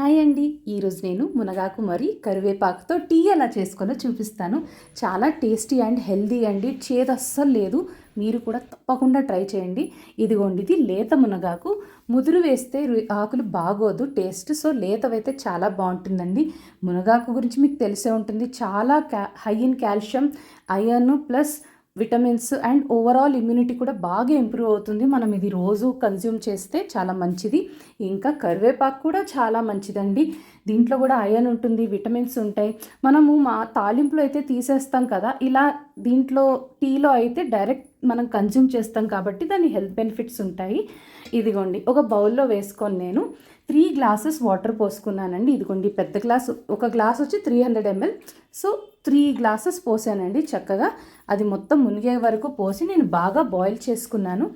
Hi అండి. ఈరోజు నేను మునగాకు మరి కరివేపాకుతో టీ ఎలా చేసుకోనో చూపిస్తాను. చాలా టేస్టీ అండ్ హెల్దీ అండి. చేదు అస్సలు లేదు. మీరు కూడా తప్పకుండా ట్రై చేయండి. ఇదిగోండి, ఇది లేత మునగాకు. ముదురు వేస్తే ఆకులు బాగోదు టేస్ట్. సో లేతవైతే చాలా బాగుంటుందండి. మునగాకు గురించి మీకు తెలిసే ఉంటుంది. చాలా high in calcium, iron plus vitamins and overall immunity కూడా బాగా ఇంప్రూవ్ అవుతుంది. మనం ఇది రోజు కన్జ్యూమ్ చేస్తే చాలా మంచిది. ఇంకా కరివేపాకు కూడా చాలా మంచిదండి. దీంట్లో కూడా ఐరన్ ఉంటుంది, విటమిన్స్ ఉంటాయి. మనము తాలింపులో అయితే తీసేస్తాం కదా, ఇలా దీంట్లో టీలో అయితే డైరెక్ట్ మనం కన్జ్యూమ్ చేస్తాం కాబట్టి దాని హెల్త్ బెనిఫిట్స్ ఉంటాయి. ఇదిగోండి, ఒక బౌల్లో వేసుకొని నేను 3 గ్లాసెస్ వాటర్ పోసుకున్నానండి. ఇదిగోండి, పెద్ద గ్లాసు, ఒక గ్లాస్ వచ్చి 300 ml. So 3 glasses పోసానండి. చక్కగా అది మొత్తం మునిగే వరకు పోసి నేను బాగా బాయిల్ చేసుకున్నాను.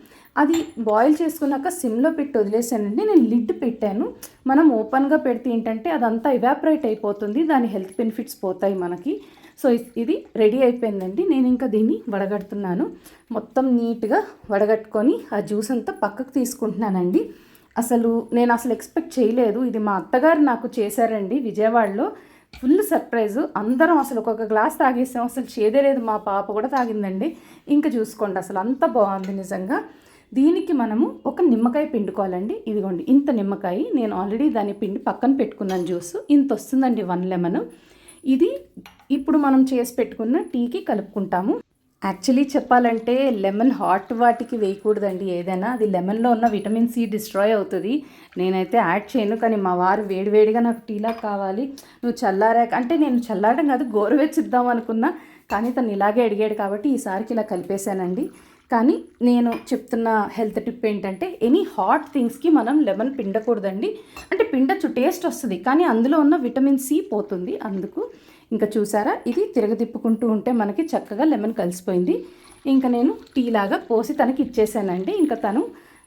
అది బాయిల్ చేసుకున్నాక సిమ్లో పెట్టి వదిలేసానండి. నేను లిడ్ పెట్టాను. మనం ఓపెన్గా పెడితే ఏంటంటే అదంతా ఇవాపరేట్ అయిపోతుంది, దాని హెల్త్ బెనిఫిట్స్ పోతాయి మనకి. సో ఇది రెడీ అయిపోయిందండి. నేను ఇంకా దీన్ని వడగడుతున్నాను. మొత్తం నీట్గా వడగట్టుకొని ఆ జ్యూస్ అంతా పక్కకు తీసుకుంటున్నానండి. నేను ఎక్స్పెక్ట్ చేయలేదు. ఇది మా అత్తగారు నాకు చేశారండి విజయవాడలో. Full surprise. అందరం ఒక్కొక్క గ్లాస్ తాగేసాం. అసలు చేదే లేదు. మా పాప కూడా తాగిందండి. ఇంకా చూసుకోండి, అసలు అంత బాగుంది నిజంగా. దీనికి మనము ఒక నిమ్మకాయ పిండుకోవాలండి. ఇదిగోండి, ఇంత నిమ్మకాయ నేను ఆల్రెడీ దాన్ని పిండి పక్కన పెట్టుకున్నాను. జ్యూస్ ఇంత వస్తుందండి, 1 లెమన్. ఇది ఇప్పుడు మనం చేసి పెట్టుకున్న టీకి కలుపుకుంటాము. యాక్చువల్లీ చెప్పాలంటే లెమన్ హాట్ వాటికి వేయకూడదండి ఏదైనా. అది లెమన్లో ఉన్న విటమిన్ సి డిస్ట్రాయ్ అవుతుంది. నేనైతే యాడ్ చేయను, కానీ మా వారు వేడివేడిగా నాకు టీలా కావాలి, నువ్వు చల్లారాక అంటే, నేను చల్లారడం కాదు గోరువెచ్చిద్దాం అనుకున్నా, కానీ తను ఇలాగే అడిగాడు కాబట్టి ఈసారికి ఇలా కలిపేశానండి. కానీ నేను చెప్తున్న హెల్త్ టిప్ ఏంటంటే, ఎనీ హాట్ థింగ్స్కి మనం లెమన్ పిండకూడదండి. అంటే పిండచ్చు, టేస్ట్ వస్తుంది, కానీ అందులో ఉన్న విటమిన్ సి పోతుంది. అందుకు ఇంకా చూసారా, ఇది తిరగతిప్పుకుంటూ ఉంటే మనకి చక్కగా లెమన్ కలిసిపోయింది. ఇంకా నేను టీ లాగా పోసి తనకి ఇచ్చేసానండి. ఇంకా తను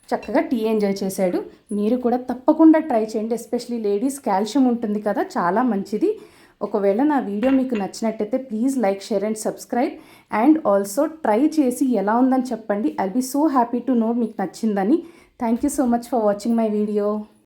చక్కగా టీ ఎంజాయ్ చేశాడు. మీరు కూడా తప్పకుండా ట్రై చేయండి. ఎస్పెషలీ లేడీస్, కాల్షియం ఉంటుంది కదా, చాలా మంచిది. ఒకవేళ నా వీడియో మీకు నచ్చినట్టయితే please like, share and subscribe. And also try చేసి ఎలా ఉందని చెప్పండి. I'll be so happy to know మీకు నచ్చిందని. Thank you so much for watching my video.